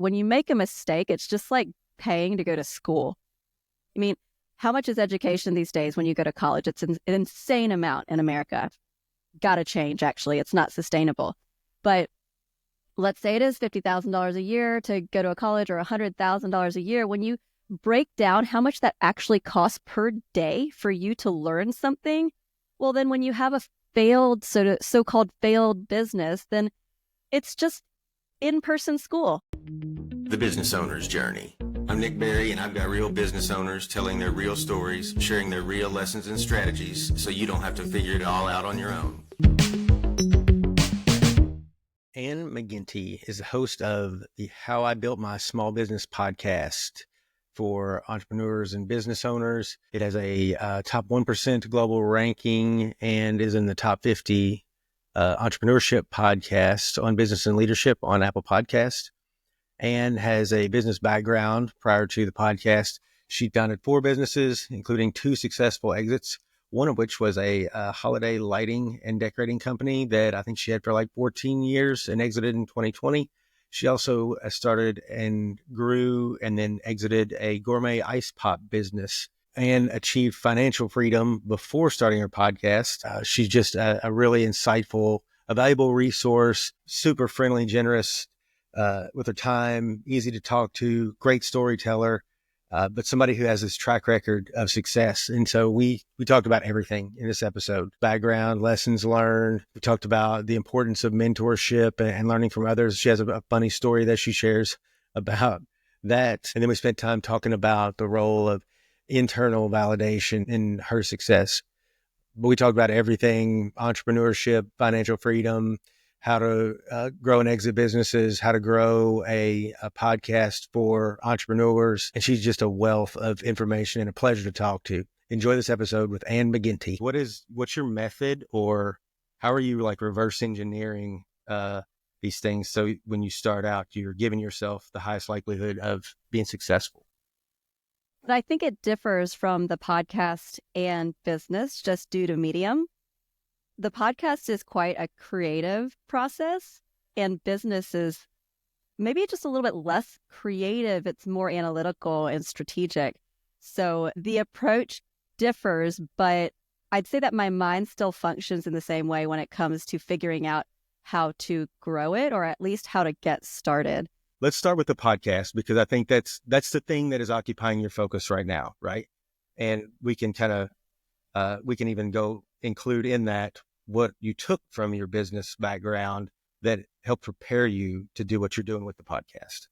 when you make a mistake, it's just like paying to go to school. I mean, how much is education these days when you go to college? It's an insane amount in America. Got to change, actually. It's not sustainable. But let's say it is $50,000 a year to go to a college, or $100,000 a year. When you break down how much that actually costs per day for you to learn something, well, then when you have a failed, so-called failed business, then it's just in-person school. The Business Owner's Journey. I'm Nick Berry, and I've got real business owners telling their real stories, sharing their real lessons and strategies, so you don't have to figure it all out on your own. Ann McGinty is the host of the How I Built My Small Business podcast for entrepreneurs and business owners. It has a top 1% global ranking and is in the top 50 entrepreneurship podcasts on business and leadership on Apple Podcasts, and has a business background. Prior to the podcast, she founded 4 businesses, including 2 successful exits, one of which was a holiday lighting and decorating company that I think she had for like 14 years and exited in 2020. She also started and grew and then exited a gourmet ice pop business and achieved financial freedom before starting her podcast. She's just a really insightful, a valuable resource, super friendly, generous with her time, easy to talk to, great storyteller, but somebody who has this track record of success. And so we talked about everything in this episode: background, lessons learned. We talked about the importance of mentorship and learning from others. She has a funny story that she shares about that. And then we spent time talking about the role of internal validation in her success. But we talked about everything: entrepreneurship, financial freedom, how to grow and exit businesses, how to grow a podcast for entrepreneurs. And she's just a wealth of information and a pleasure to talk to. Enjoy this episode with Ann McGinty. What's your method, or how are you like reverse engineering these things so when you start out, you're giving yourself the highest likelihood of being successful? But I think it differs from the podcast and business just due to medium. The podcast is quite a creative process, and business is maybe just a little bit less creative. It's more analytical and strategic. So the approach differs, but I'd say that my mind still functions in the same way when it comes to figuring out how to grow it, or at least how to get started. Let's start with the podcast, because I think that's the thing that is occupying your focus right now, right? And we can we can even go include in that what you took from your business background that helped prepare you to do what you're doing with the podcast.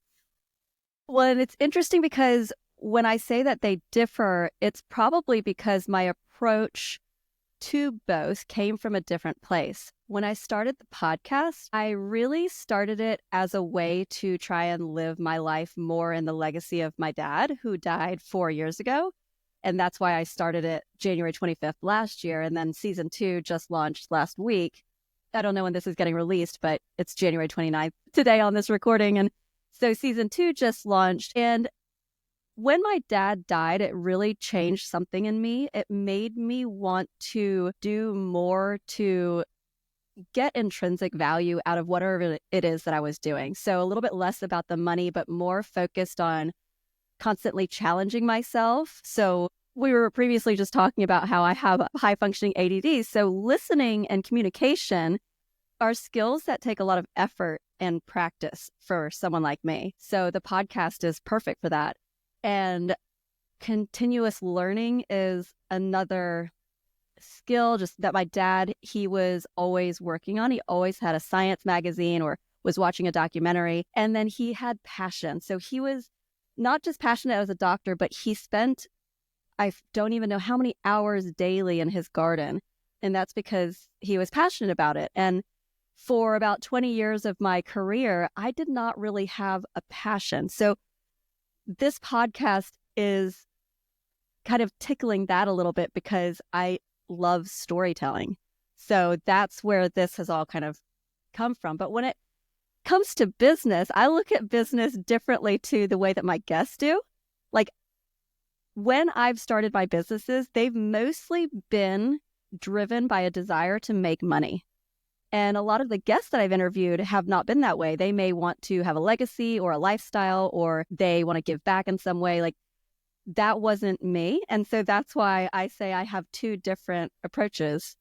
Well, and it's interesting because when I say that they differ, it's probably because my approach to both came from a different place. When I started the podcast, I really started it as a way to try and live my life more in the legacy of my dad, who died 4 years ago. And that's why I started it January 25th last year. And then season 2 just launched last week. I don't know when this is getting released, but it's January 29th today on this recording. And so season 2 just launched. And when my dad died, it really changed something in me. It made me want to do more to get intrinsic value out of whatever it is that I was doing. So a little bit less about the money, but more focused on constantly challenging myself. So we were previously just talking about how I have high functioning ADD. So listening and communication are skills that take a lot of effort and practice for someone like me. So the podcast is perfect for that. And continuous learning is another skill just that my dad, he was always working on. He always had a science magazine or was watching a documentary. And then he had passion. So he was not just passionate as a doctor, but he spent, I don't even know how many hours daily in his garden. And that's because he was passionate about it. And for about 20 years of my career, I did not really have a passion. So this podcast is kind of tickling that a little bit because I love storytelling. So that's where this has all kind of come from. But when it comes to business, I look at business differently to the way that my guests do. Like when I've started my businesses, they've mostly been driven by a desire to make money. And a lot of the guests that I've interviewed have not been that way. They may want to have a legacy or a lifestyle, or they want to give back in some way. Like, that wasn't me. And so that's why I say I have two different approaches.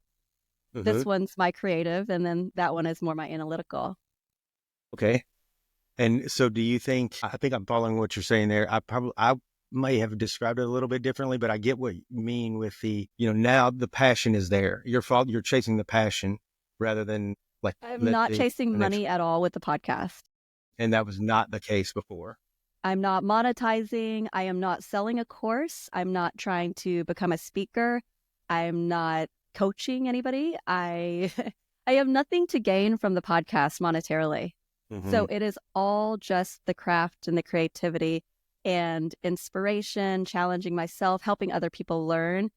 Mm-hmm. This one's my creative, and then that one is more my analytical. Okay. And so do you think, I think I'm following what you're saying there. I may have described it a little bit differently, but I get what you mean with the, now the passion is there. You're chasing the passion rather than like I'm let not the chasing financial, money at all with the podcast. and that was not the case before. I'm not monetizing. I am not selling a course. I'm not trying to become a speaker. I'm not coaching anybody. I I have nothing to gain from the podcast monetarily. Mm-hmm. So it is all just the craft and the creativity and inspiration, challenging myself, helping other people learn.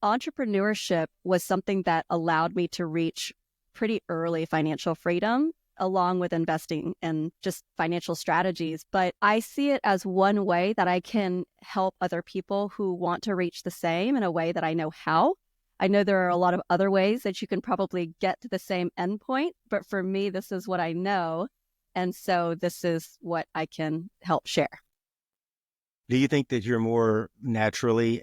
Entrepreneurship was something that allowed me to reach pretty early financial freedom, along with investing and just financial strategies. But I see it as one way that I can help other people who want to reach the same in a way that I know how. I know there are a lot of other ways that you can probably get to the same endpoint, but for me, this is what I know. And so this is what I can help share. Do you think that you're more naturally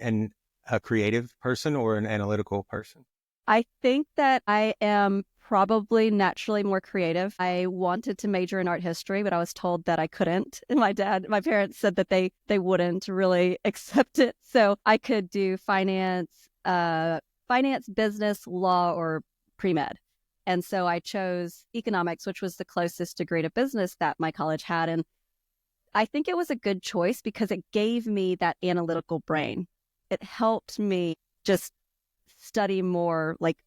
a creative person or an analytical person? I think that I am probably naturally more creative. I wanted to major in art history, but I was told that I couldn't. And my parents said that they wouldn't really accept it. So I could do finance, business, law, or pre-med. And so I chose economics, which was the closest degree to business that my college had. And I think it was a good choice because it gave me that analytical brain. It helped me just study more like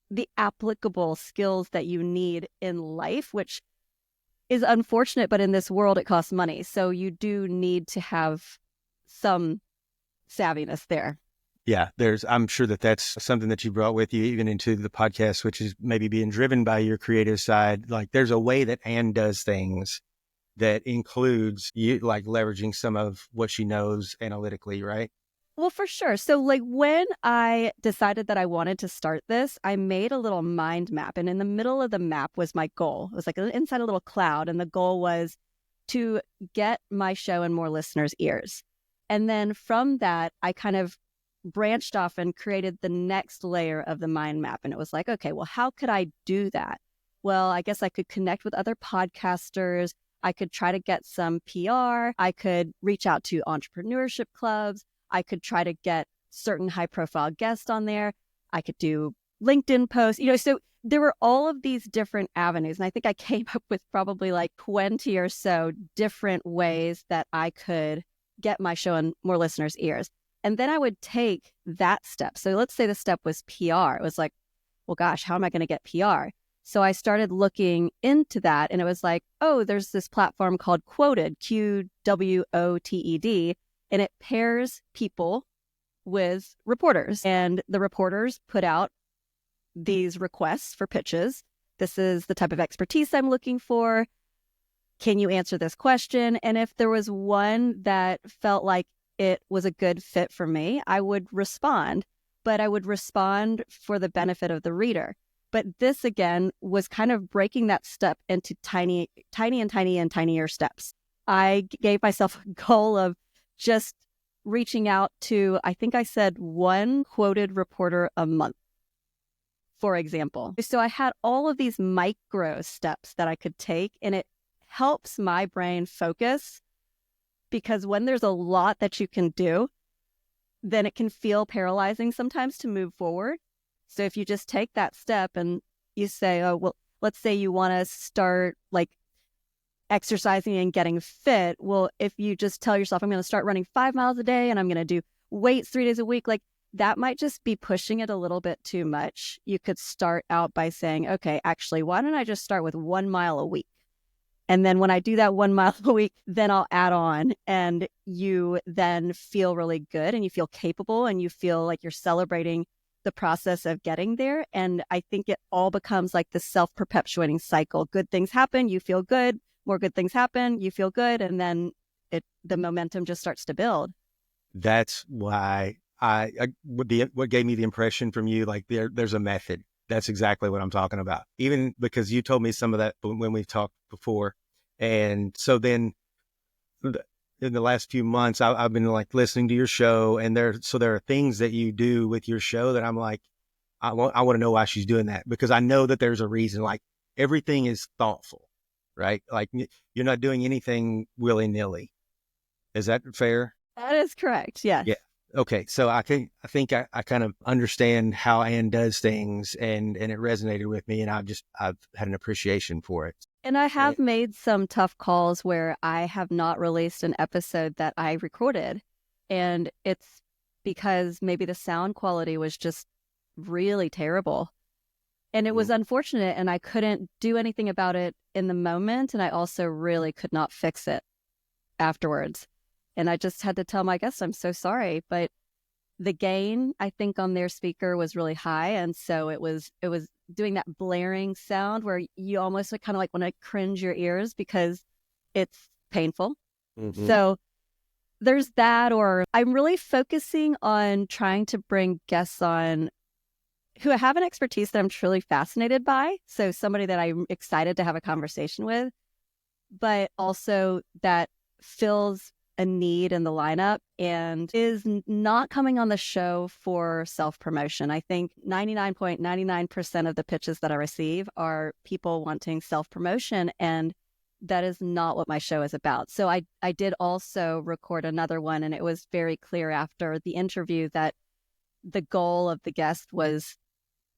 the applicable skills that you need in life, which is unfortunate, but in this world, it costs money. So you do need to have some savviness there. Yeah, I'm sure that that's something that you brought with you even into the podcast, which is maybe being driven by your creative side. Like there's a way that Anne does things that includes you like leveraging some of what she knows analytically, right? Well, for sure. So like when I decided that I wanted to start this, I made a little mind map. And in the middle of the map was my goal. It was like inside a little cloud. And the goal was to get my show in more listeners' ears. And then from that, I kind of branched off and created the next layer of the mind map. And it was like, okay, well, how could I do that? Well, I guess I could connect with other podcasters. I could try to get some PR. I could reach out to entrepreneurship clubs. I could try to get certain high profile guests on there. I could do LinkedIn posts, so there were all of these different avenues. And I think I came up with probably like 20 or so different ways that I could get my show in more listeners' ears. And then I would take that step. So let's say the step was PR. It was like, well, gosh, how am I going to get PR? So I started looking into that and it was like, oh, there's this platform called Quoted, QWOTED, and it pairs people with reporters. And the reporters put out these requests for pitches. This is the type of expertise I'm looking for. Can you answer this question? And if there was one that felt like it was a good fit for me, I would respond, but I would respond for the benefit of the reader. But this, again, was kind of breaking that step into tiny and tinier steps. I gave myself a goal of just reaching out to, I think I said one quoted reporter a month, for example. So I had all of these micro steps that I could take, and it helps my brain focus because when there's a lot that you can do, then it can feel paralyzing sometimes to move forward. So if you just take that step and you say, oh, well, let's say you want to start like exercising and getting fit. Well, if you just tell yourself, I'm going to start running 5 miles a day and I'm going to do weights 3 days a week, like that might just be pushing it a little bit too much. You could start out by saying, okay, actually, why don't I just start with 1 mile a week? And then when I do that 1 mile a week, then I'll add on, and you then feel really good and you feel capable and you feel like you're celebrating the process of getting there. And I think it all becomes like this self-perpetuating cycle. Good things happen, you feel good. More good things happen, you feel good. And then the momentum just starts to build. That's why what gave me the impression from you, like there's a method. That's exactly what I'm talking about. Even because you told me some of that when we've talked before. And so then in the last few months, I've been like listening to your show, and there are things that you do with your show that I'm like, I want to know why she's doing that, because I know that there's a reason. Like everything is thoughtful, right? Like you're not doing anything willy nilly. Is that fair? That is correct. Yes. Yeah. Okay. So I think I kind of understand how Ann does things, and it resonated with me, and I've had an appreciation for it. And I And, have made some tough calls where I have not released an episode that I recorded. And it's because maybe the sound quality was just really terrible. And it was unfortunate, and I couldn't do anything about it in the moment. And I also really could not fix it afterwards. And I just had to tell my guests, I'm so sorry. But the gain, I think, on their speaker was really high. And so it was doing that blaring sound where you almost kind of like want to cringe your ears because it's painful. So there's that. Or I'm really focusing on trying to bring guests on who have an expertise that I'm truly fascinated by. So somebody that I'm excited to have a conversation with, but also that fills a need in the lineup and is not coming on the show for self-promotion. I think 99.99% of the pitches that I receive are people wanting self-promotion, and that is not what my show is about. So I did also record another one, and it was very clear after the interview that the goal of the guest was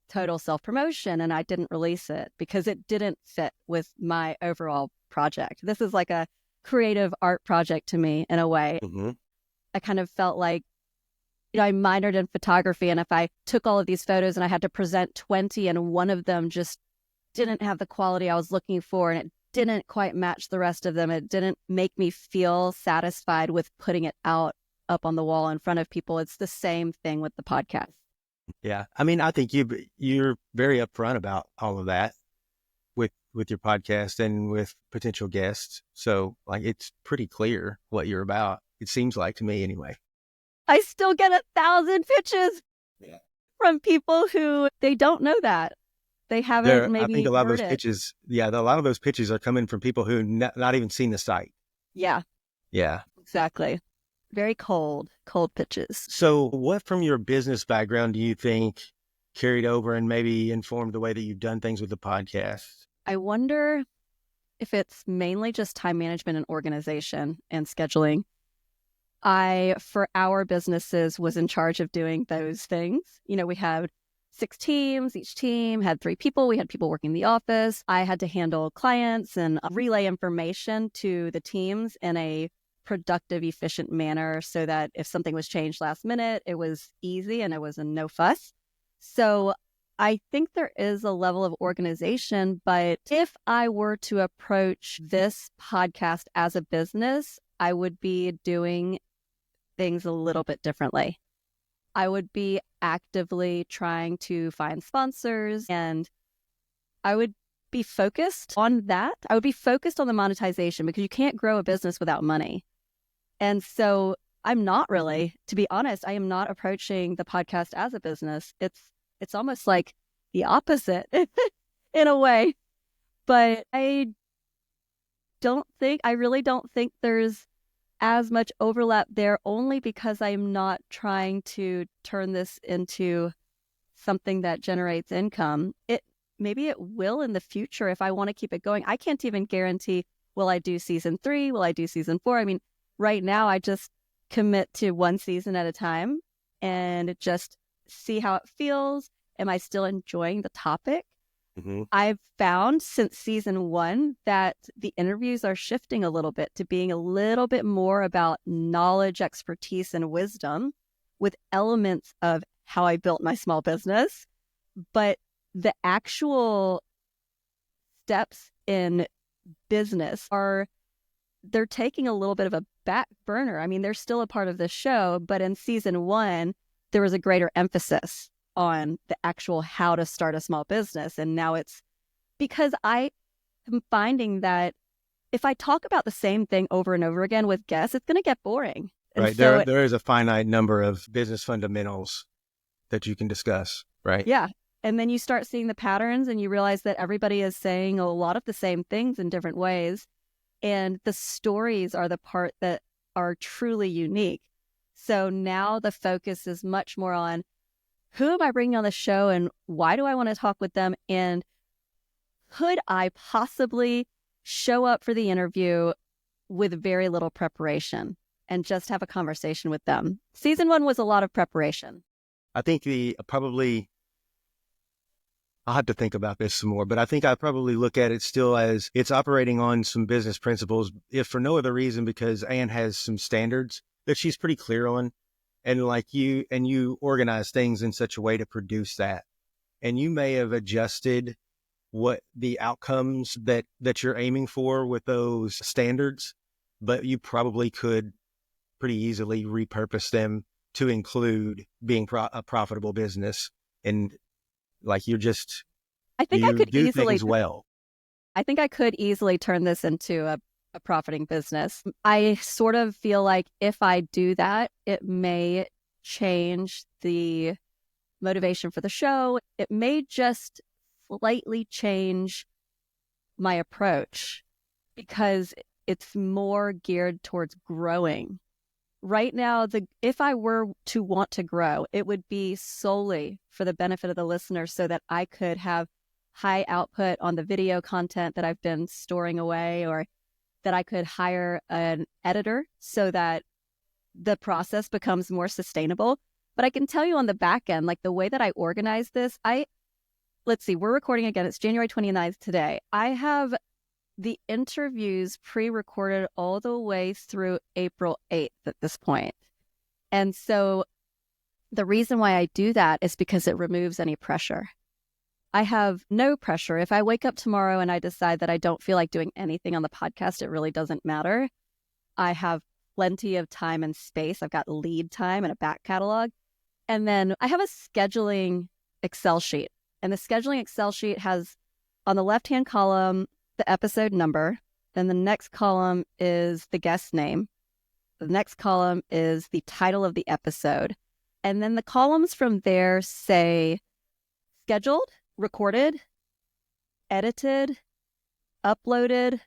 total self-promotion, and I didn't release it because it didn't fit with my overall project. This is like a creative art project to me in a way. I kind of felt like, I minored in photography, and if I took all of these photos and I had to present 20 and one of them just didn't have the quality I was looking for and it didn't quite match the rest of them, it didn't make me feel satisfied with putting it out up on the wall in front of people. It's the same thing with the podcast. Yeah. I mean, I think you're very upfront about all of that with your podcast and with potential guests. So like, it's pretty clear what you're about. It seems like to me anyway. I still get 1,000 pitches from people who they don't know that. They haven't maybe I think a lot of heard those it. pitches, a lot of those pitches are coming from people who not even seen the site. Yeah, Yeah. exactly. Very cold pitches. So what from your business background do you think carried over and maybe informed the way that you've done things with the podcast? I wonder if it's mainly just time management and organization and scheduling. I, for our businesses, was in charge of doing those things. We had 6 teams. Each team had 3 people. We had people working in the office. I had to handle clients and relay information to the teams in a productive, efficient manner so that if something was changed last minute, it was easy and it was a no fuss. So I think there is a level of organization, but if I were to approach this podcast as a business, I would be doing things a little bit differently. I would be actively trying to find sponsors, and I would be focused on that. I would be focused on the monetization because you can't grow a business without money. And so I'm not really, to be honest, I am not approaching the podcast as a business. It's almost like the opposite in a way. But I really don't think there's as much overlap there, only because I'm not trying to turn this into something that generates income. Maybe it will in the future if I want to keep it going. I can't even guarantee, will I do season 3? Will I do season 4? I mean, right now I just commit to one season at a time and just see how it feels. Am I still enjoying the topic? I've found since season 1 that the interviews are shifting a little bit to being a little bit more about knowledge, expertise, and wisdom with elements of how I built my small business. But the actual steps in business they're taking a little bit of a back burner. I mean, they're still a part of the show, but in season 1, there was a greater emphasis on the actual how to start a small business. And now it's because I am finding that if I talk about the same thing over and over again with guests, it's going to get boring. And Right. There is a finite number of business fundamentals that you can discuss, right? Yeah. And then you start seeing the patterns and you realize that everybody is saying a lot of the same things in different ways. And the stories are the part that are truly unique. So now the focus is much more on who am I bringing on the show and why do I want to talk with them? And could I possibly show up for the interview with very little preparation and just have a conversation with them? Season 1 was a lot of preparation. I think I'll have to think about this some more, but I think I probably look at it still as it's operating on some business principles, if for no other reason, because Anne has some standards that she's pretty clear on. And like you organize things in such a way to produce that. And you may have adjusted what the outcomes that you're aiming for with those standards, but you probably could pretty easily repurpose them to include being a profitable business. And like you do things well. I think I could easily turn this into a profiting business. I sort of feel like if I do that, it may change the motivation for the show. It may just slightly change my approach because it's more geared towards growing. Right now, if I were to want to grow, it would be solely for the benefit of the listener so that I could have high output on the video content that I've been storing away, or that I could hire an editor so that the process becomes more sustainable. But I can tell you on the back end, like the way that I organize this, let's see, we're recording again. It's January 29th today. I have the interviews pre-recorded all the way through April 8th at this point. And so the reason why I do that is because it removes any pressure. I have no pressure. If I wake up tomorrow and I decide that I don't feel like doing anything on the podcast, it really doesn't matter. I have plenty of time and space. I've got lead time and a back catalog. And then I have a scheduling Excel sheet. And the scheduling Excel sheet has on the left-hand column the episode number. Then the next column is the guest name. The next column is the title of the episode. And then the columns from there say scheduled, recorded, edited, uploaded,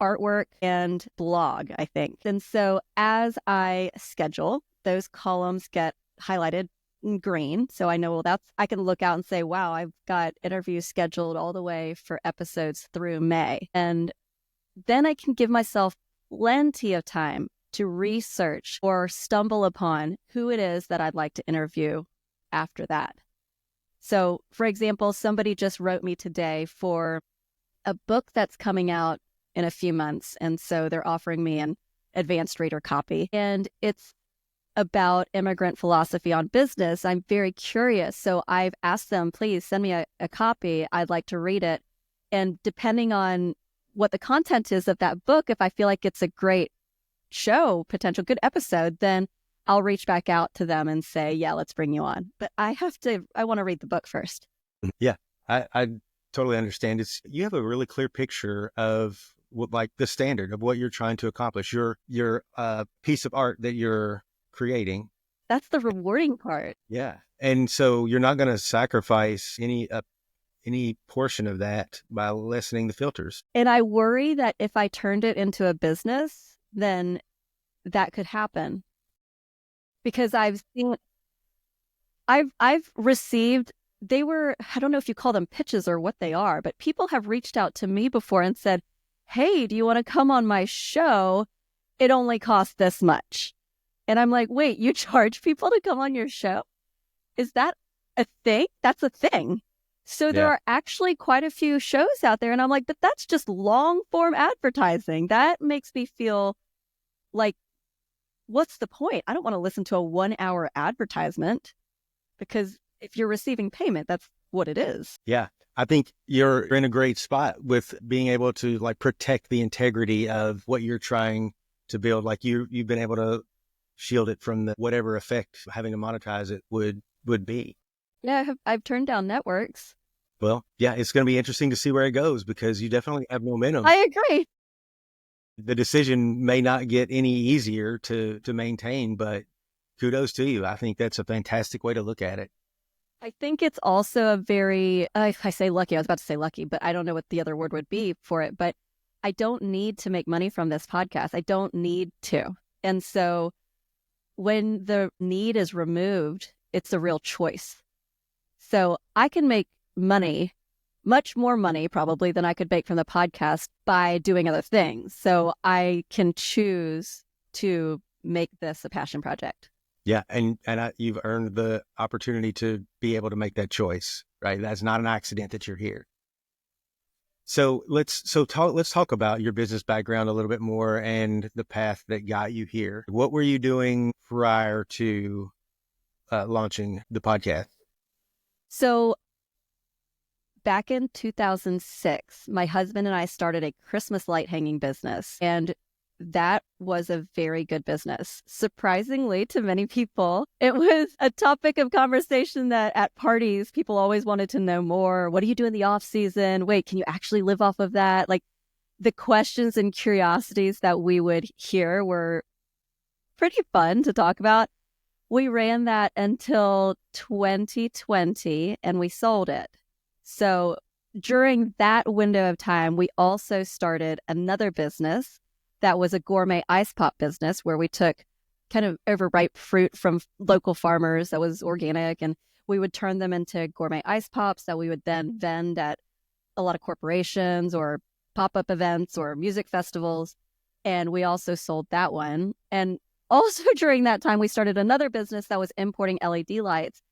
artwork, and blog, I think. And so as I schedule, those columns get highlighted in green. So I know, I can look out and say, wow, I've got interviews scheduled all the way for episodes through May. And then I can give myself plenty of time to research or stumble upon who it is that I'd like to interview after that. So, for example, somebody just wrote me today for a book that's coming out in a few months. And so they're offering me an advanced reader copy. And it's about immigrant philosophy on business. I'm very curious. So I've asked them, please send me a copy. I'd like to read it. And depending on what the content is of that book, if I feel like it's a great show, potential good episode, then I'll reach back out to them and say, yeah, let's bring you on. But I want to read the book first. Yeah, I totally understand. You have a really clear picture of like the standard of what you're trying to accomplish. Your piece of art that you're creating. That's the rewarding part. Yeah. And so you're not going to sacrifice any portion of that by lessening the filters. And I worry that if I turned it into a business, then that could happen. Because I've received, I don't know if you call them pitches or what they are, but people have reached out to me before and said, hey, do you want to come on my show? It only costs this much. And I'm like, wait, you charge people to come on your show? Is that a thing? That's a thing. So there are actually quite a few shows out there. And I'm like, but that's just long form advertising. That makes me feel like, what's the point? I don't want to listen to a 1 hour advertisement, because if you're receiving payment, that's what it is. Yeah. I think you're in a great spot with being able to like protect the integrity of what you're trying to build. Like you've been able to shield it from whatever effect having to monetize it would be. Yeah, I've turned down networks. Well, yeah, it's going to be interesting to see where it goes, because you definitely have momentum. I agree. The decision may not get any easier to maintain, but kudos to you. I think that's a fantastic way to look at it. I think it's also a very, I say lucky, I was about to say lucky, but I don't know what the other word would be for it. But I don't need to make money from this podcast. I don't need to. And so when the need is removed, it's a real choice. So I can make money, much more money probably than I could make from the podcast by doing other things. So I can choose to make this a passion project. Yeah, and you've earned the opportunity to be able to make that choice, right? That's not an accident that you're here. So let's talk about your business background a little bit more and the path that got you here. What were you doing prior to launching the podcast? So back in 2006, my husband and I started a Christmas light hanging business, and that was a very good business. Surprisingly to many people, it was a topic of conversation that at parties, people always wanted to know more. What do you do in the off season? Wait, can you actually live off of that? Like the questions and curiosities that we would hear were pretty fun to talk about. We ran that until 2020 and we sold it. So during that window of time, we also started another business that was a gourmet ice pop business where we took kind of overripe fruit from local farmers that was organic, and we would turn them into gourmet ice pops that we would then vend at a lot of corporations or pop-up events or music festivals. And we also sold that one. And also during that time, we started another business that was importing LED lights,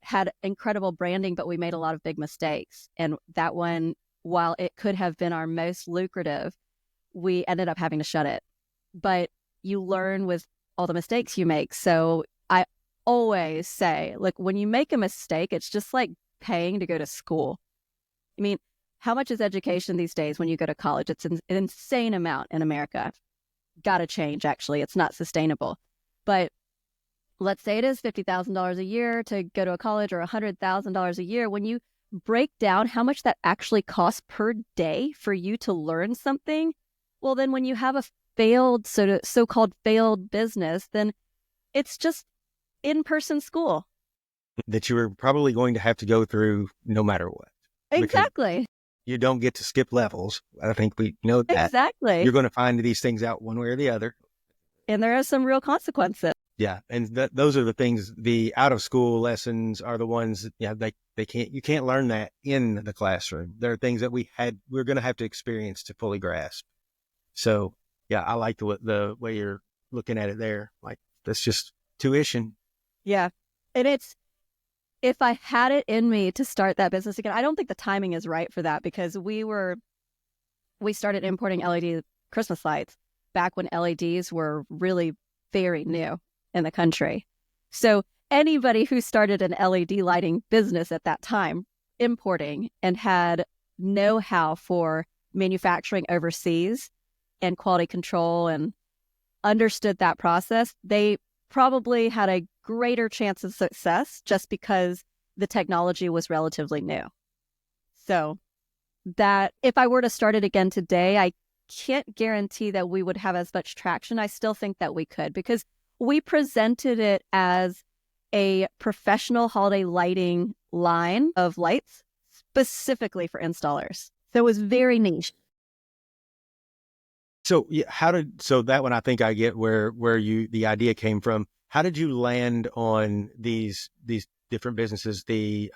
had incredible branding, but we made a lot of big mistakes. And that one, while it could have been our most lucrative, we ended up having to shut it. But you learn with all the mistakes you make. So I always say, look, when you make a mistake, it's just like paying to go to school. I mean, how much is education these days when you go to college? It's an insane amount in America. Got to change, actually. It's not sustainable. But let's say it is $50,000 a year to go to a college or $100,000 a year. When you break down how much that actually costs per day for you to learn something, well, then when you have a failed, so-called failed business, then it's just in-person school. That you were probably going to have to go through no matter what. Exactly. You don't get to skip levels. I think we know that. Exactly. You're going to find these things out one way or the other. And there are some real consequences. Yeah. And those are the things, the out of school lessons are the ones, you can't learn that in the classroom. There are things that we're going to have to experience to fully grasp. So yeah, I like the way you're looking at it there. Like that's just tuition. Yeah. And if I had it in me to start that business again, I don't think the timing is right for that, because we started importing LED Christmas lights back when LEDs were really very new in the country. So anybody who started an LED lighting business at that time, importing, and had know-how for manufacturing overseas and quality control and understood that process, they probably had a greater chance of success just because the technology was relatively new. So that if I were to start it again today, I can't guarantee that we would have as much traction. I still think that we could, because we presented it as a professional holiday lighting line of lights specifically for installers. So it was very niche. So so that one, I think I get where the idea came from. How did you land on these different businesses? The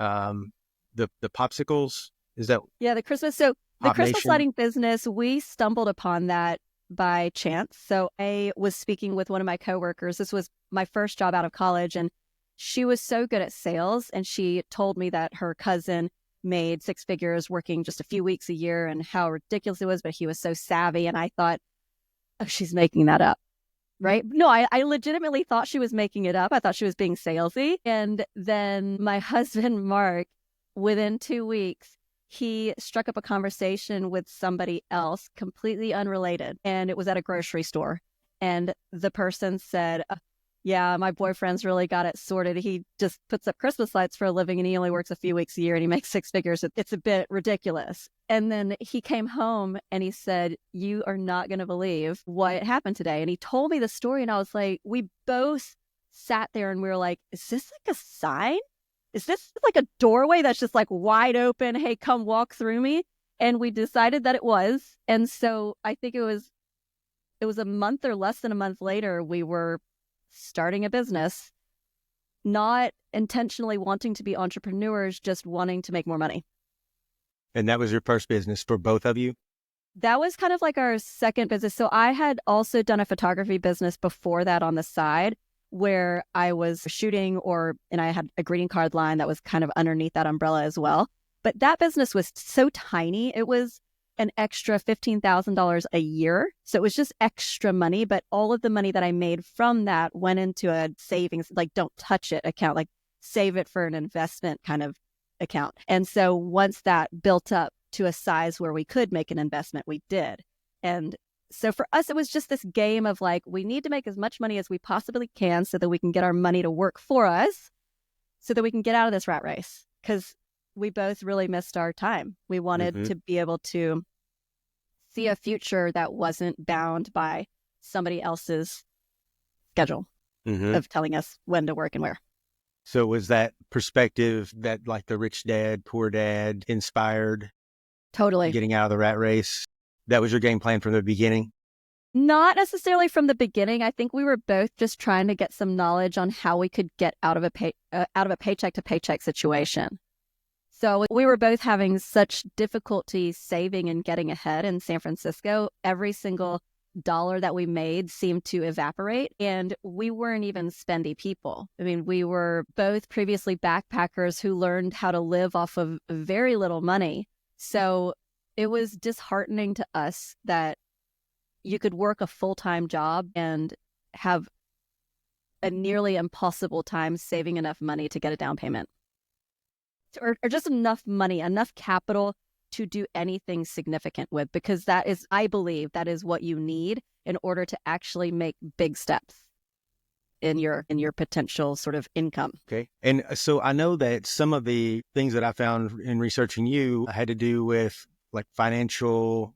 popsicles, is that? Yeah, the Christmas. So the Pop Christmas Nation? lighting business, we stumbled upon that by chance. So I was speaking with one of my coworkers. This was my first job out of college, and she was so good at sales. And she told me that her cousin made six figures working just a few weeks a year and how ridiculous it was, but he was so savvy. And I thought, oh, she's making that up. Right? No, I legitimately thought she was making it up. I thought she was being salesy. And then my husband, Mark, within 2 weeks, he struck up a conversation with somebody else completely unrelated. And it was at a grocery store. And the person said, yeah, my boyfriend's really got it sorted. He just puts up Christmas lights for a living and he only works a few weeks a year and he makes six figures. It's a bit ridiculous. And then he came home and he said, you are not going to believe what happened today. And he told me the story and I was like, we both sat there and we were like, is this like a sign? is this like a doorway that's just like wide open? Hey, come walk through me. And we decided that it was. And so I think it was a month or less than a month later, we were starting a business, not intentionally wanting to be entrepreneurs, just wanting to make more money. And that was your first business for both of you? That was kind of like our second business. So I had also done a photography business before that on the side where I was shooting and I had a greeting card line that was kind of underneath that umbrella as well. But that business was so tiny. It was an extra $15,000 a year. So it was just extra money. But all of the money that I made from that went into a savings, like don't touch it account, like save it for an investment kind of account. And so once that built up to a size where we could make an investment, we did. And so for us, it was just this game of like, we need to make as much money as we possibly can so that we can get our money to work for us so that we can get out of this rat race. Because we both really missed our time. We wanted to be able to see a future that wasn't bound by somebody else's schedule of telling us when to work and where. So was that perspective that like the rich dad, poor dad inspired? Totally. Getting out of the rat race? That was your game plan from the beginning? Not necessarily from the beginning. I think we were both just trying to get some knowledge on how we could get out of a paycheck to paycheck situation. So we were both having such difficulty saving and getting ahead in San Francisco. Every single dollar that we made seemed to evaporate, and we weren't even spendy people. I mean, we were both previously backpackers who learned how to live off of very little money. So it was disheartening to us that you could work a full-time job and have a nearly impossible time saving enough money to get a down payment. Or just enough money, enough capital to do anything significant with, because that is, I believe, that is what you need in order to actually make big steps in your potential sort of income. Okay. And so I know that some of the things that I found in researching you had to do with like financial,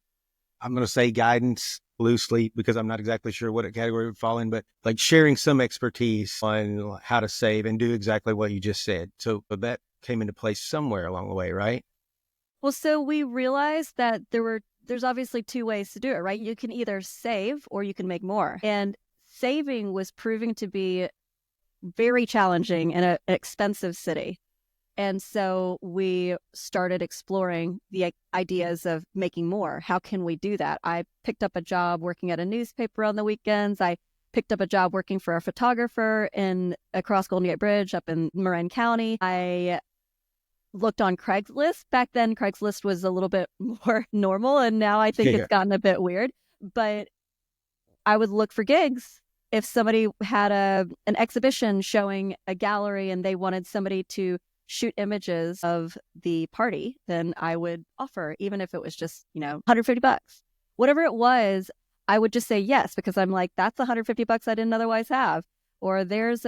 I'm going to say guidance loosely because I'm not exactly sure what category it would fall in, but like sharing some expertise on how to save and do exactly what you just said. So that came into place somewhere along the way, right? Well, so we realized that there's obviously two ways to do it, right? You can either save or you can make more. And saving was proving to be very challenging in an expensive city. And so we started exploring the ideas of making more. How can we do that? I picked up a job working at a newspaper on the weekends. I picked up a job working for a photographer across Golden Gate Bridge up in Marin County. I looked on Craigslist. Back then, Craigslist was a little bit more normal, and now I think it's gotten a bit weird. But I would look for gigs. If somebody had an exhibition showing a gallery and they wanted somebody to shoot images of the party, then I would offer, even if it was just, $150. Whatever it was, I would just say yes, because I'm like, that's $150 I didn't otherwise have. Or if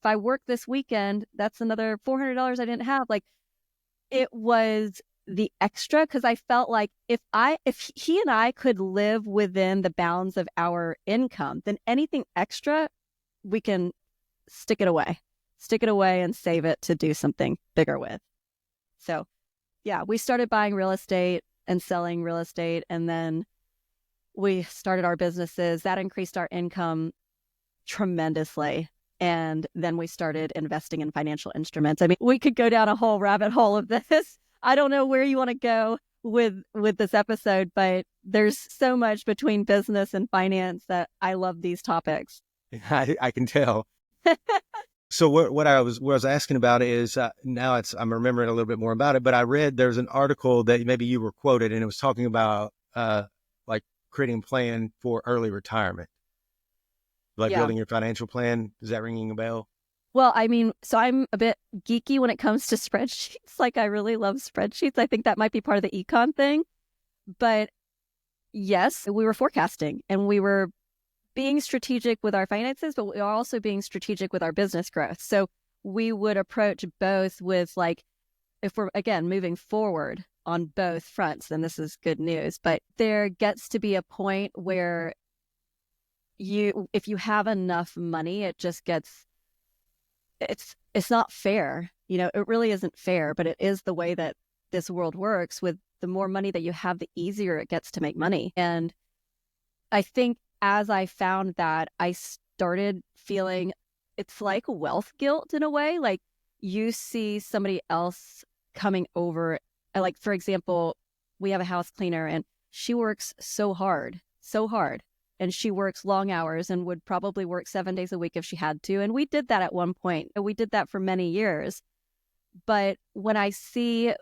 I work this weekend, that's another $400 I didn't have. Like, it was the extra, because I felt like if he and I could live within the bounds of our income, then anything extra, we can stick it away and save it to do something bigger with. So yeah, we started buying real estate and selling real estate, and then we started our businesses. That increased our income tremendously. And then we started investing in financial instruments. I mean, we could go down a whole rabbit hole of this. I don't know where you want to go with this episode, but there's so much between business and finance that I love these topics. I can tell. So what I was asking about is now I'm remembering a little bit more about it, but I read there's an article that maybe you were quoted, and it was talking about like creating a plan for early retirement. Like building your financial plan. Is that ringing a bell? Well, I mean, so I'm a bit geeky when it comes to spreadsheets. Like, I really love spreadsheets. I think that might be part of the econ thing. But yes, we were forecasting and we were being strategic with our finances, but we are also being strategic with our business growth. So we would approach both with like, if we're, again, moving forward on both fronts, then this is good news. But there gets to be a point where if you have enough money, it it's not fair. It really isn't fair, but it is the way that this world works. With the more money that you have, the easier it gets to make money. And I think as I found that, I started feeling it's like wealth guilt in a way. Like you see somebody else coming over, like, for example, we have a house cleaner and she works so hard. And she works long hours and would probably work 7 days a week if she had to. And we did that at one point. And we did that for many years. But when I see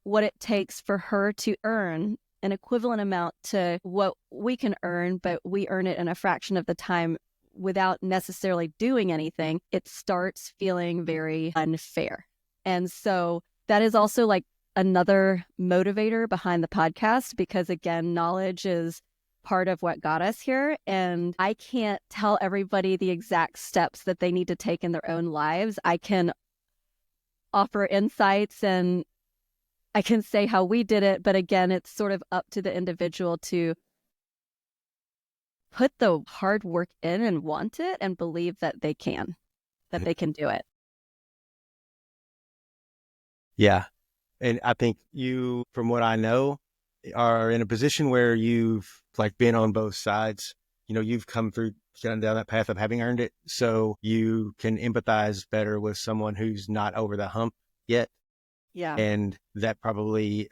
what it takes for her to earn an equivalent amount to what we can earn, but we earn it in a fraction of the time without necessarily doing anything, it starts feeling very unfair. And so that is also like another motivator behind the podcast, because again, knowledge is part of what got us here. And I can't tell everybody the exact steps that they need to take in their own lives. I can offer insights and I can say how we did it. But again, it's sort of up to the individual to put the hard work in and want it and believe that they can do it. Yeah. And I think you, from what I know, are in a position where you've like been on both sides. You've come through, gone down that path of having earned it. So you can empathize better with someone who's not over the hump yet. Yeah. And that probably,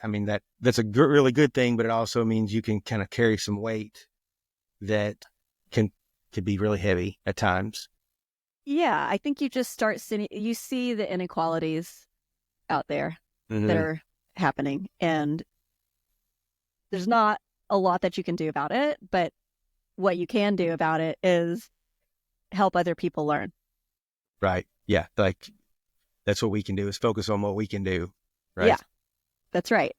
that's a really good thing, but it also means you can kind of carry some weight that can be really heavy at times. Yeah. I think you just start seeing, you see the inequalities out there that are happening, and there's not a lot that you can do about it, but what you can do about it is help other people learn. Right. Yeah. Like that's what we can do, is focus on what we can do. Right. Yeah, that's right.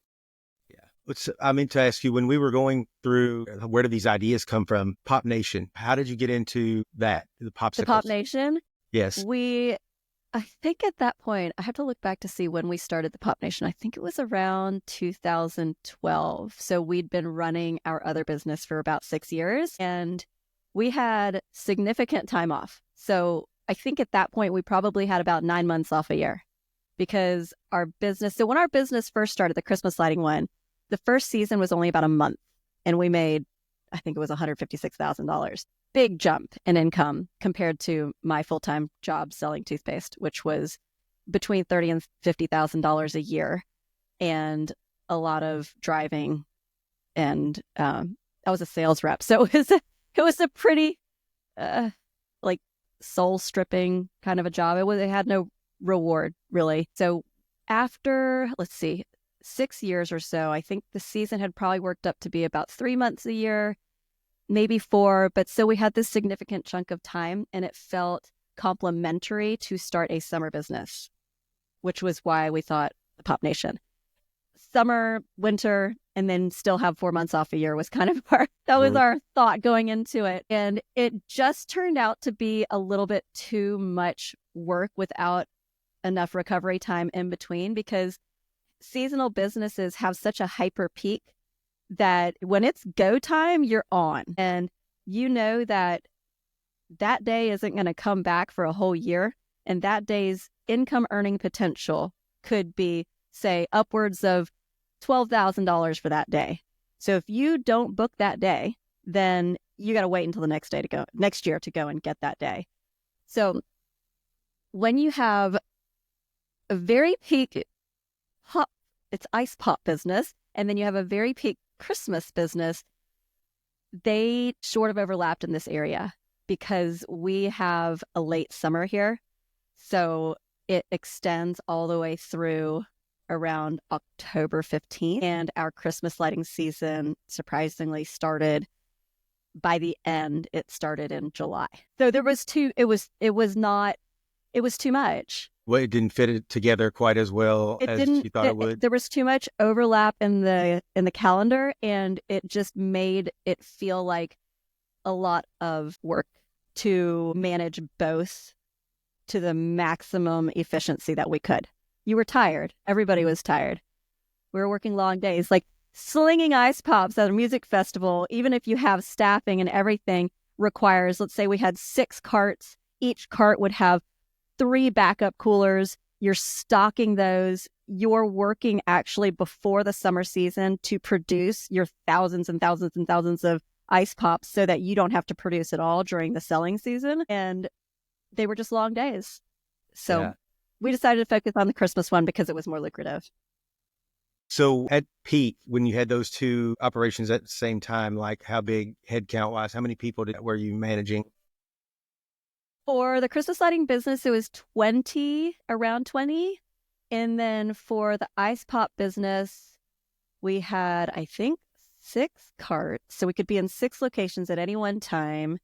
Yeah. I meant to ask you, when we were going through, where did these ideas come from? Pop Nation. How did you get into that? The popsicles. The Pop Nation? Yes. I think at that point, I have to look back to see when we started the Pop Nation. I think it was around 2012. So we'd been running our other business for about 6 years, and we had significant time off. So I think at that point, we probably had about 9 months off a year, because our business, so when our business first started, the Christmas lighting one, the first season was only about a month, and we made, I think it was $156,000. Big jump in income compared to my full-time job selling toothpaste, which was between $30,000 and $50,000 a year, and a lot of driving. And I was a sales rep, so it was a pretty like soul stripping kind of a job. It had no reward really. So after, let's see, 6 years or so, I think the season had probably worked up to be about 3 months a year, maybe 4. But so we had this significant chunk of time, and it felt complementary to start a summer business, which was why we thought the Pop Nation. Summer, winter, and then still have 4 months off a year was kind of our thought going into it. And it just turned out to be a little bit too much work without enough recovery time in between, because seasonal businesses have such a hyper peak that when it's go time, you're on. And you know that day isn't going to come back for a whole year. And that day's income earning potential could be, say, upwards of $12,000 for that day. So if you don't book that day, then you got to wait until the next year to go and get that day. So when you have a very peak it's ice pop business, and then you have a very peak Christmas business, they sort of overlapped in this area because we have a late summer here. So it extends all the way through around October 15th. And our Christmas lighting season surprisingly started by the end. It started in July. So it was too much. Well, it didn't fit it together quite as well as you thought it would. There was too much overlap in the calendar, and it just made it feel like a lot of work to manage both to the maximum efficiency that we could. You were tired. Everybody was tired. We were working long days. Like slinging ice pops at a music festival, even if you have staffing and everything, requires, let's say we had 6 carts. Each cart would have 3 backup coolers. You're stocking those. You're working actually before the summer season to produce your thousands and thousands and thousands of ice pops so that you don't have to produce it all during the selling season. And they were just long days. So we decided to focus on the Christmas one because it was more lucrative. So at peak, when you had those two operations at the same time, like how big headcount wise, how many people were you managing? For the Christmas lighting business, it was around 20. And then for the ice pop business, we had, I think, 6 carts. So we could be in 6 locations at any one time.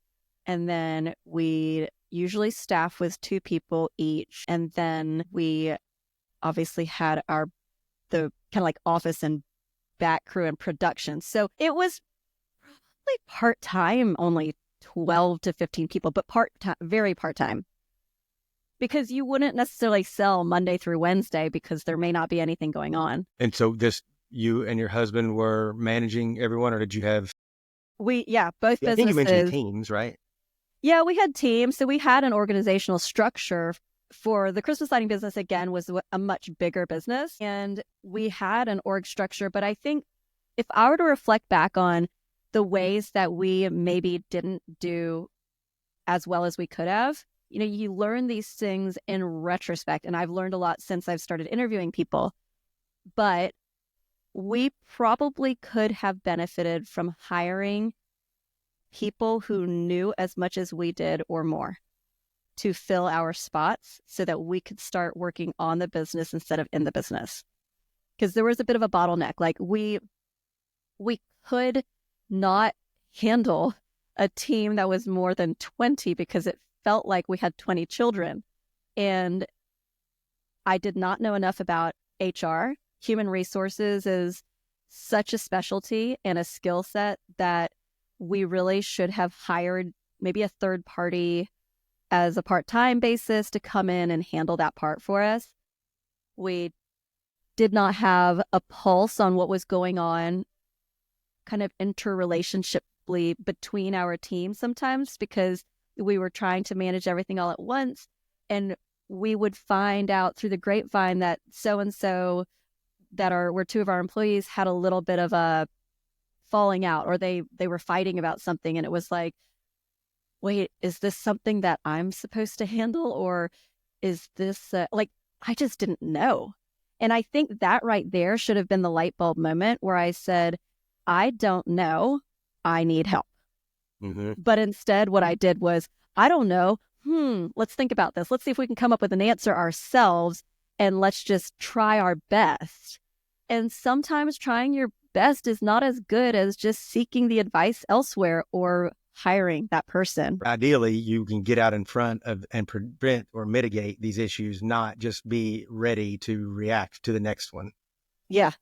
And then we usually staff with 2 people each. And then we obviously had the kind of like office and back crew and production. So it was probably part-time, only 12 to 15 people, but part-time, very part-time. Because you wouldn't necessarily sell Monday through Wednesday because there may not be anything going on. And so you and your husband were managing everyone, or did you have? Both businesses. I think you mentioned teams, right? Yeah, we had teams. So we had an organizational structure. For the Christmas lighting business, again, was a much bigger business. And we had an org structure. But I think if I were to reflect back on the ways that we maybe didn't do as well as we could have, you learn these things in retrospect. And I've learned a lot since I've started interviewing people. But we probably could have benefited from hiring people who knew as much as we did or more to fill our spots so that we could start working on the business instead of in the business. Because there was a bit of a bottleneck. Like we could not handle a team that was more than 20 because it felt like we had 20 children. And I did not know enough about HR. Human resources is such a specialty and a skill set that we really should have hired maybe a third party as a part-time basis to come in and handle that part for us. We did not have a pulse on what was going on kind of interrelationshiply between our teams sometimes because we were trying to manage everything all at once. And we would find out through the grapevine that so-and-so were 2 of our employees had a little bit of a falling out, or they were fighting about something. And it was like, wait, is this something that I'm supposed to handle? Or is this I just didn't know. And I think that right there should have been the light bulb moment where I said, I don't know, I need help. Mm-hmm. But instead what I did was, I don't know, let's think about this. Let's see if we can come up with an answer ourselves and let's just try our best. And sometimes trying your best is not as good as just seeking the advice elsewhere or hiring that person. Ideally, you can get out in front of and prevent or mitigate these issues, not just be ready to react to the next one. Yeah.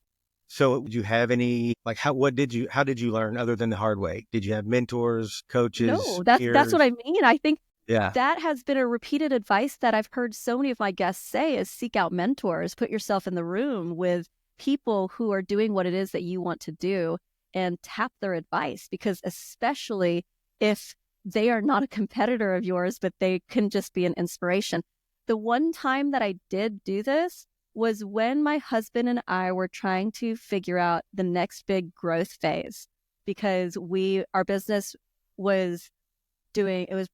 So did you have any, how did you learn other than the hard way? Did you have mentors, coaches? No, that's what I mean. I think that has been a repeated advice that I've heard so many of my guests say is seek out mentors, put yourself in the room with people who are doing what it is that you want to do and tap their advice, because especially if they are not a competitor of yours, but they can just be an inspiration. The one time that I did do this was when my husband and I were trying to figure out the next big growth phase, because our business was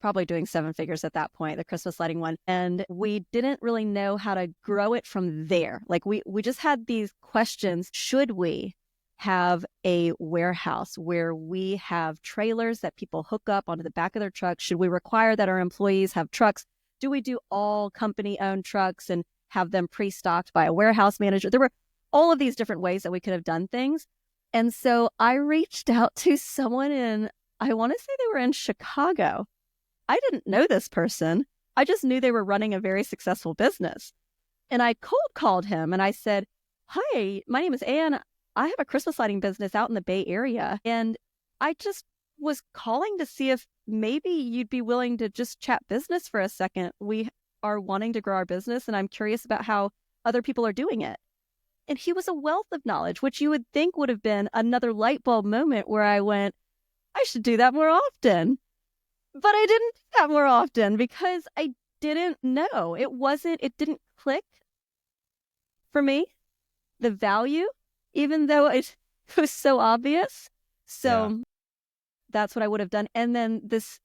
probably doing 7 figures at that point, the Christmas lighting one. And we didn't really know how to grow it from there. We just had these questions. Should we have a warehouse where we have trailers that people hook up onto the back of their trucks? Should we require that our employees have trucks? Do we do all company-owned trucks and have them pre-stocked by a warehouse manager? There were all of these different ways that we could have done things. And so I reached out to someone I want to say they were in Chicago. I didn't know this person. I just knew they were running a very successful business. And I cold called him and I said, hi, my name is Ann. I have a Christmas lighting business out in the Bay Area. And I just was calling to see if maybe you'd be willing to just chat business for a second. We are wanting to grow our business and I'm curious about how other people are doing it. And he was a wealth of knowledge, which you would think would have been another light bulb moment where I went, I should do that more often. But I didn't do that more often because I didn't know. It didn't click for me, the value, even though it was so obvious. So that's what I would have done. And then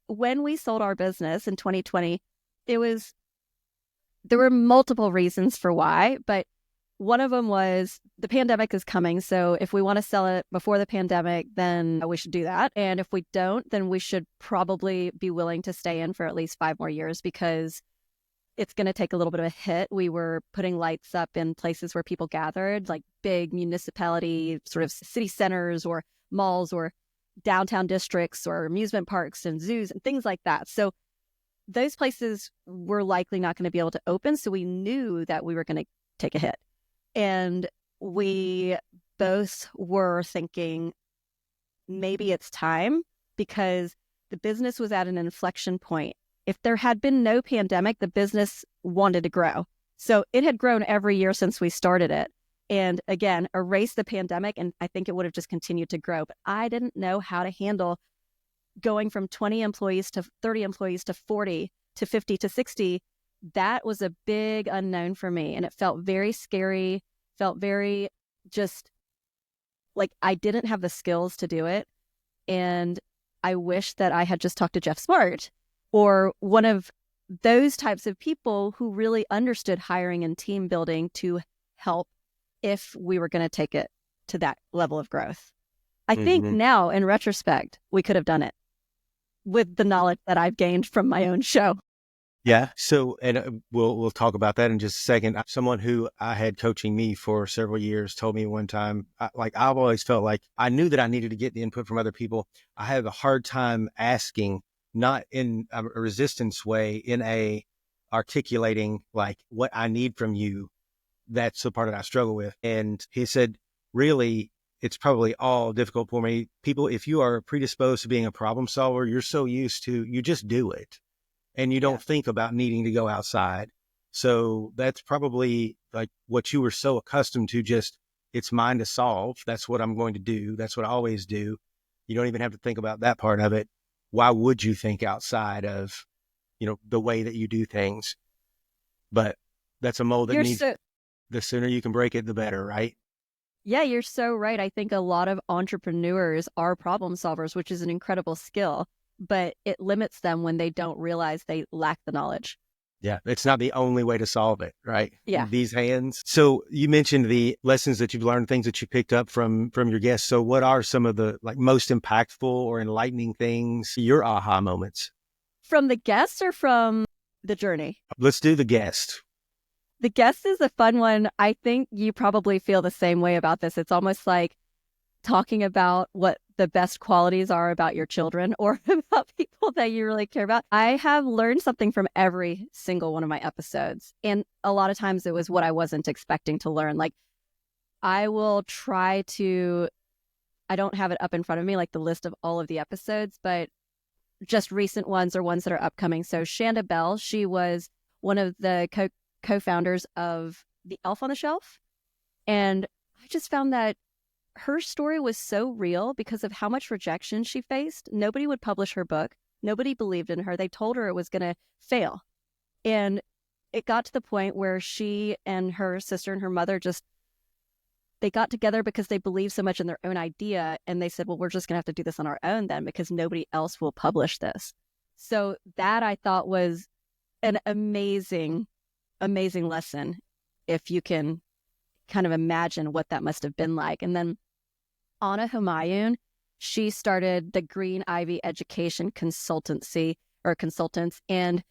when we sold our business in 2020, there were multiple reasons for why, but one of them was the pandemic is coming. So if we want to sell it before the pandemic, then we should do that. And if we don't, then we should probably be willing to stay in for at least 5 more years because it's going to take a little bit of a hit. We were putting lights up in places where people gathered, like big municipality sort of city centers or malls or downtown districts or amusement parks and zoos and things like that. So those places were likely not going to be able to open. So we knew that we were going to take a hit. And we both were thinking maybe it's time because the business was at an inflection point. If there had been no pandemic, the business wanted to grow. So it had grown every year since we started it. And again, erase the pandemic, and I think it would have just continued to grow. But I didn't know how to handle going from 20 employees to 30 employees to 40 to 50 to 60. That was a big unknown for me. And it felt very scary, felt very just like I didn't have the skills to do it. And I wish that I had just talked to Jeff Smart or one of those types of people who really understood hiring and team building to help if we were going to take it to that level of growth. I think now in retrospect, we could have done it with the knowledge that I've gained from my own show. Yeah. So, and we'll talk about that in just a second. Someone who I had coaching me for several years told me one time, I've always felt like I knew that I needed to get the input from other people. I have a hard time asking, not in a resistance way, in a articulating like what I need from you. That's the part that I struggle with. And he said, really, it's probably all difficult for me. People, if you are predisposed to being a problem solver, you're so used to, you just do it. And you don't think about needing to go outside. So that's probably like what you were so accustomed to, just it's mine to solve. That's what I'm going to do. That's what I always do. You don't even have to think about that part of it. Why would you think outside of, the way that you do things? But that's a mold that the sooner you can break it, the better, right? Yeah, you're so right. I think a lot of entrepreneurs are problem solvers, which is an incredible skill, but it limits them when they don't realize they lack the knowledge. Yeah, it's not the only way to solve it, right? Yeah. These hands. So you mentioned the lessons that you've learned, things that you picked up from your guests. So what are some of the most impactful or enlightening things, your aha moments? From the guests or from the journey? Let's do the guest. The guest is a fun one. I think you probably feel the same way about this. It's almost like talking about what the best qualities are about your children or about people that you really care about. I have learned something from every single one of my episodes. And a lot of times it was what I wasn't expecting to learn. Like I will try to, I don't have it up in front of me, like the list of all of the episodes, but just recent ones or ones that are upcoming. So Shanda Bell, she was one of the co-founders of the Elf on the Shelf. And I just found that her story was so real because of how much rejection she faced. Nobody would publish her book. Nobody believed in her. They told her it was going to fail. And it got to the point where she and her sister and her mother they got together because they believed so much in their own idea. And they said, well, we're just going to have to do this on our own then because nobody else will publish this. So that I thought was an amazing lesson if you can kind of imagine what that must have been like. And then Anna Humayun, she started the Green Ivy Education Consultancy or Consultants. And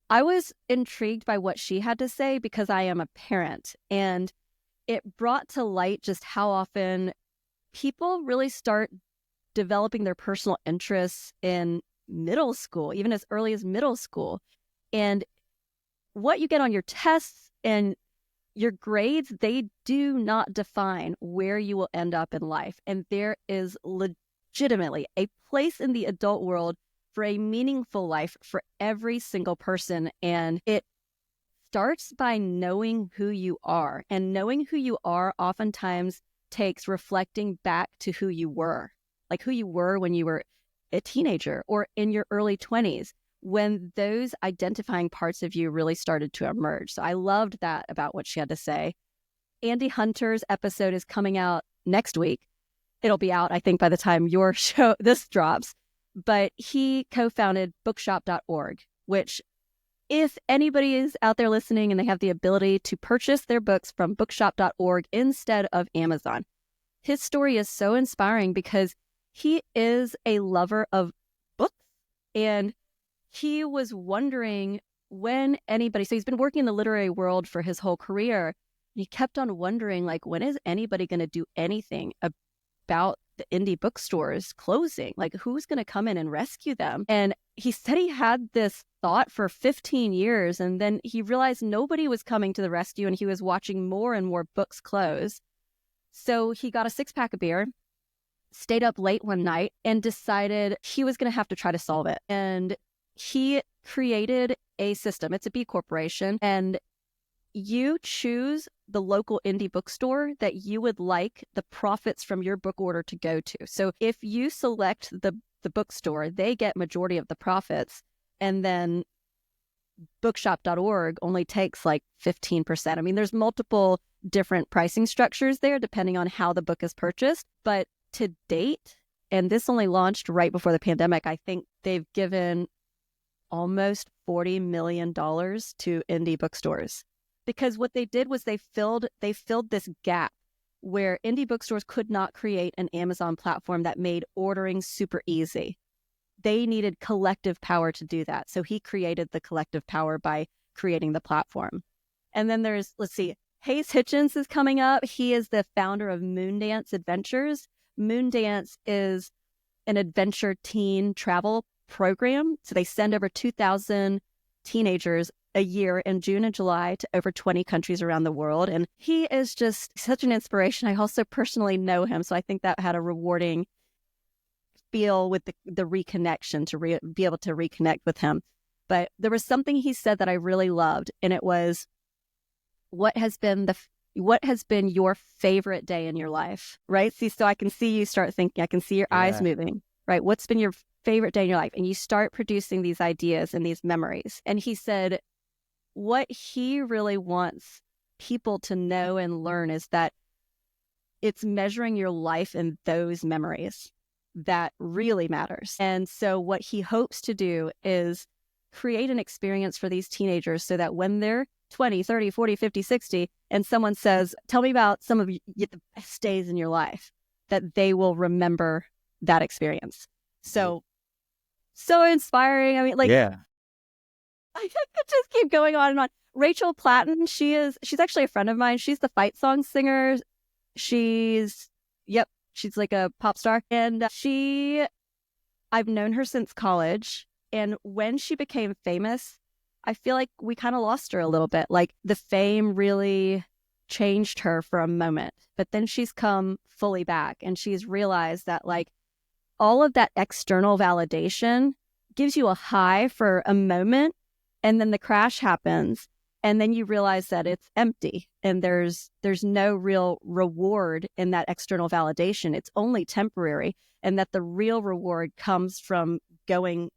I was intrigued by what she had to say because I am a parent. And it brought to light just how often people really start developing their personal interests in middle school, even as early as middle school. And what you get on your tests and your grades, they do not define where you will end up in life. And there is legitimately a place in the adult world for a meaningful life for every single person. And it starts by knowing who you are. And knowing who you are oftentimes takes reflecting back to who you were, like who you were when you were a teenager or in your early 20s. when those identifying parts of you really started to emerge. So I loved that about what she had to say. Andy Hunter's episode is coming out next week. It'll be out, I think, by the time your show, this drops. But he co-founded bookshop.org, which if anybody is out there listening and they have the ability to purchase their books from bookshop.org instead of Amazon, his story is so inspiring because he is a lover of books. And he was wondering when anybody, so he's been working in the literary world for his whole career. And he kept on wondering, like, when is anybody going to do anything about the indie bookstores closing? Like, who's going to come in and rescue them? And he said he had this thought for 15 years, and then he realized nobody was coming to the rescue, and he was watching more and more books close. So he got a 6-pack of beer, stayed up late one night, and decided he was going to have to try to solve it. And he created a system. It's a B corporation, and you choose the local indie bookstore that you would like the profits from your book order to go to. So if you select the bookstore, they get majority of the profits, and then bookshop.org only takes like 15%. I mean, there's multiple different pricing structures there depending on how the book is purchased. But to date, and this only launched right before the pandemic, I think they've given almost $40 million to indie bookstores. Because what they did was they filled this gap where indie bookstores could not create an Amazon platform that made ordering super easy. They needed collective power to do that. So he created the collective power by creating the platform. And then there's, let's see, Hayes Hitchens is coming up. He is the founder of Moondance Adventures. Moondance is an adventure teen travel program. So they send over 2,000 teenagers a year in June and July to over 20 countries around the world. And he is just such an inspiration. I also personally know him. So I think that had a rewarding feel with the reconnection to be able to reconnect with him. But there was something he said that I really loved. And it was, what has been your favorite day in your life? Right? See, so I can see you start thinking, I can see your eyes moving, right? What's been your favorite day in your life? And you start producing these ideas and these memories. And he said, what he really wants people to know and learn is that it's measuring your life in those memories that really matters. And so what he hopes to do is create an experience for these teenagers so that when they're 20, 30, 40, 50, 60, and someone says, tell me about some of the best days in your life, that they will remember that experience. So inspiring. I mean, like, Yeah. I could just keep going on and on. Rachel Platten, she's actually a friend of mine. She's the fight song singer. She's like a pop star. And I've known her since college. And when she became famous, I feel like we kind of lost her a little bit. Like, the fame really changed her for a moment. But then she's come fully back, and she's realized that, like, all of that external validation gives you a high for a moment, and then the crash happens, and then you realize that it's empty, and there's no real reward in that external validation. It's only temporary, and that the real reward comes from going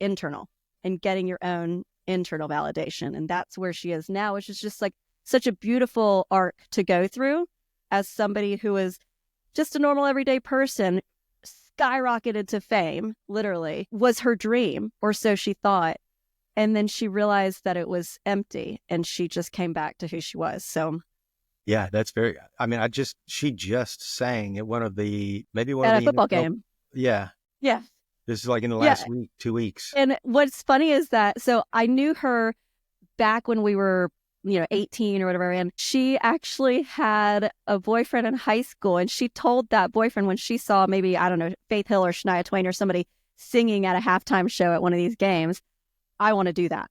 internal and getting your own internal validation. And that's where she is now, which is just like such a beautiful arc to go through as somebody who is just a normal everyday person, skyrocketed to fame, literally, was her dream, or so she thought. And then she realized that it was empty, and she just came back to who she was. So yeah, that's very, I mean, she just sang at one of the at a football game. Yeah. Yeah. This is like in the last week, 2 weeks. And what's funny is that, so I knew her back when we were, 18 or whatever. And she actually had a boyfriend in high school. And she told that boyfriend when she saw maybe, I don't know, Faith Hill or Shania Twain or somebody singing at a halftime show at one of these games, I want to do that.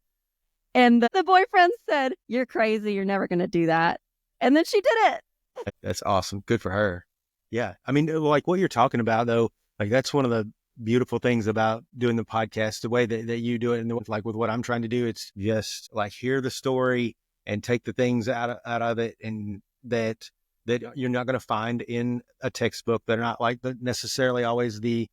And the boyfriend said, you're crazy. You're never going to do that. And then she did it. That's awesome. Good for her. Yeah. I mean, like what you're talking about, though, like that's one of the beautiful things about doing the podcast, the way that you do it. And like with what I'm trying to do, it's just like hear the story and take the things out of it, and that you're not going to find in a textbook. They're not like necessarily always the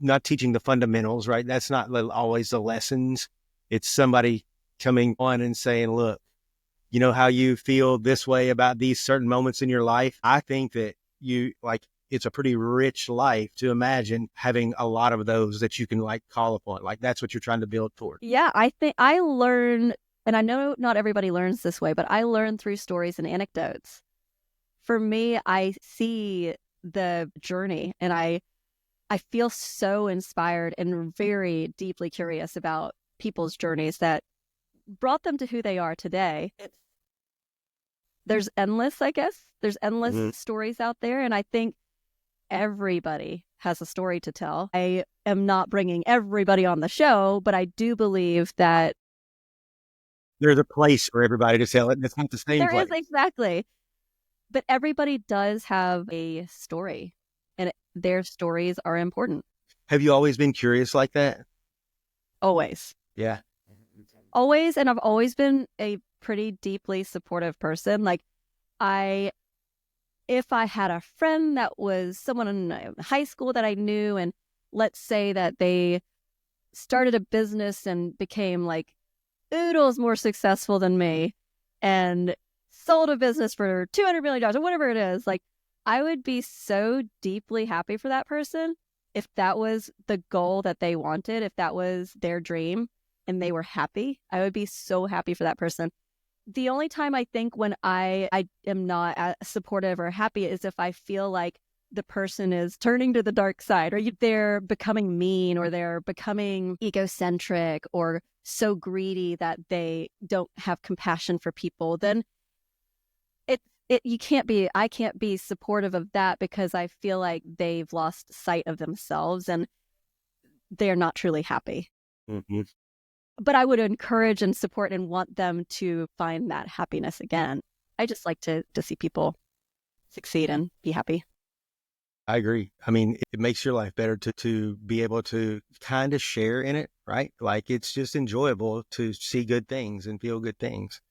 not teaching the fundamentals, right? That's not always the lessons. It's somebody coming on and saying, look, you know how you feel this way about these certain moments in your life? I think that it's a pretty rich life to imagine having a lot of those that you can like call upon. Like that's what you're trying to build toward. Yeah, I think I learn, and I know not everybody learns this way, but I learn through stories and anecdotes. For me, I see the journey and I feel so inspired and very deeply curious about people's journeys that brought them to who they are today. There's endless, I guess. There's endless stories out there. And I think everybody has a story to tell. I am not bringing everybody on the show, but I do believe that there's a place for everybody to tell it. And it's not the same place. There is, exactly. But everybody does have a story, and their stories are important. Have you always been curious like that? Always. Yeah. Always. And I've always been a pretty deeply supportive person. Like if I had a friend that was someone in high school that I knew, and let's say that they started a business and became like oodles more successful than me and sold a business for $200 million or whatever it is, like I would be so deeply happy for that person if that was the goal that they wanted, if that was their dream and they were happy. I would be so happy for that person. The only time I think when I am not as supportive or happy is if I feel like the person is turning to the dark side, or they're becoming mean, or they're becoming egocentric or so greedy that they don't have compassion for people. Then I can't be supportive of that, because I feel like they've lost sight of themselves and they're not truly happy. Mm-hmm. But I would encourage and support and want them to find that happiness again. I just like to see people succeed and be happy. I agree. I mean, it makes your life better to be able to kind of share in it, right? Like it's just enjoyable to see good things and feel good things.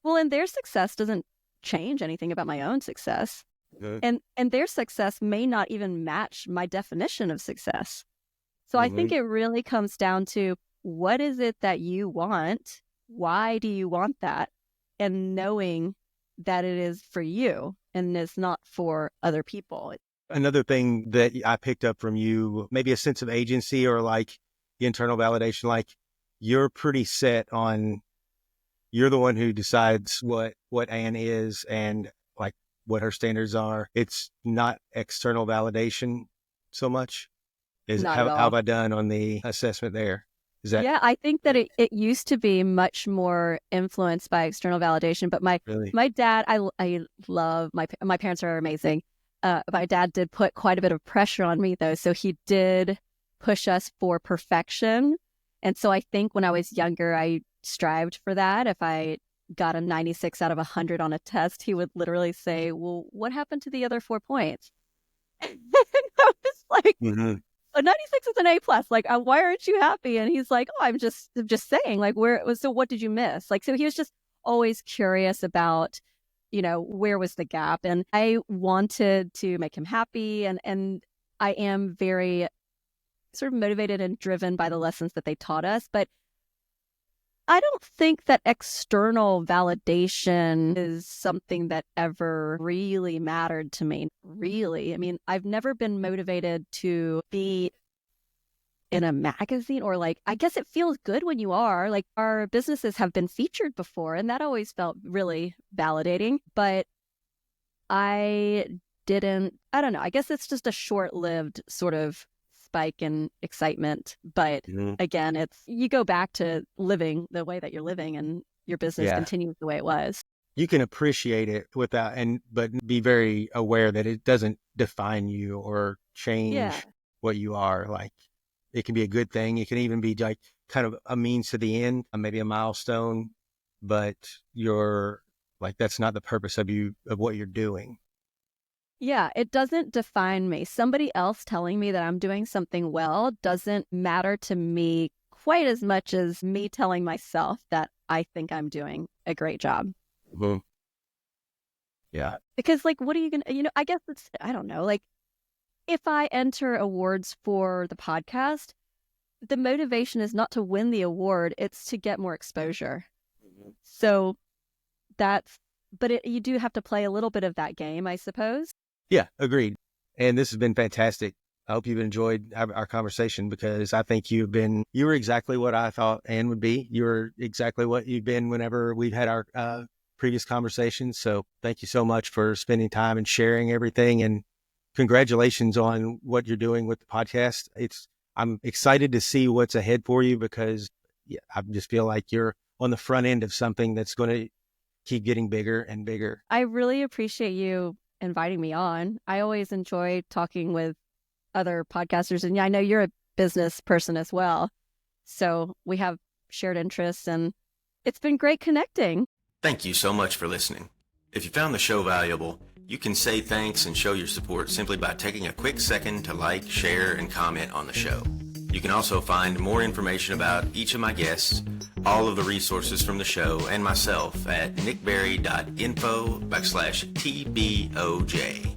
Well, and their success doesn't change anything about my own success. And their success may not even match my definition of success. So I think it really comes down to, what is it that you want? Why do you want that? And knowing that it is for you and it's not for other people. Another thing that I picked up from you, maybe a sense of agency or like internal validation, like you're pretty set on, you're the one who decides what Anne is and like what her standards are. It's not external validation so much. How have I done on the assessment there? Is that? Yeah, I think that it used to be much more influenced by external validation, but my dad, I love, my parents are amazing. My dad did put quite a bit of pressure on me though. So he did push us for perfection. And so I think when I was younger, I strived for that. If I got a 96 out of 100 on a test, he would literally say, well, what happened to the other 4 points? And I was like, a 96 is an A plus. Like, why aren't you happy? And he's like, oh, I'm just saying, like, so what did you miss? Like, so he was just always curious about, where was the gap? And I wanted to make him happy. And I am very sort of motivated and driven by the lessons that they taught us. But I don't think that external validation is something that ever really mattered to me. Really. I mean, I've never been motivated to be in a magazine, or like, I guess it feels good when you are. Like, our businesses have been featured before, and that always felt really validating. But I don't know. I guess it's just a short-lived sort of spike in excitement. But again, you go back to living the way that you're living, and your business continues the way it was. You can appreciate it but be very aware that it doesn't define you or change what you are. Like, it can be a good thing. It can even be like kind of a means to the end, maybe a milestone, but that's not the purpose of what you're doing. Yeah, it doesn't define me. Somebody else telling me that I'm doing something well doesn't matter to me quite as much as me telling myself that I think I'm doing a great job. Yeah. Because, like, what are you going to, I guess I don't know, like, if I enter awards for the podcast, the motivation is not to win the award, it's to get more exposure. So you do have to play a little bit of that game, I suppose. Yeah, agreed. And this has been fantastic. I hope you've enjoyed our conversation, because I think you were exactly what I thought Ann would be. You were exactly what you've been whenever we've had our previous conversations. So thank you so much for spending time and sharing everything. And congratulations on what you're doing with the podcast. I'm excited to see what's ahead for you, because I just feel like you're on the front end of something that's going to keep getting bigger and bigger. I really appreciate you inviting me on. I always enjoy talking with other podcasters. And I know you're a business person as well. So we have shared interests, and it's been great connecting. Thank you so much for listening. If you found the show valuable, you can say thanks and show your support simply by taking a quick second to like, share, and comment on the show. You can also find more information about each of my guests, all of the resources from the show, and myself at nickberry.info/TBOJ.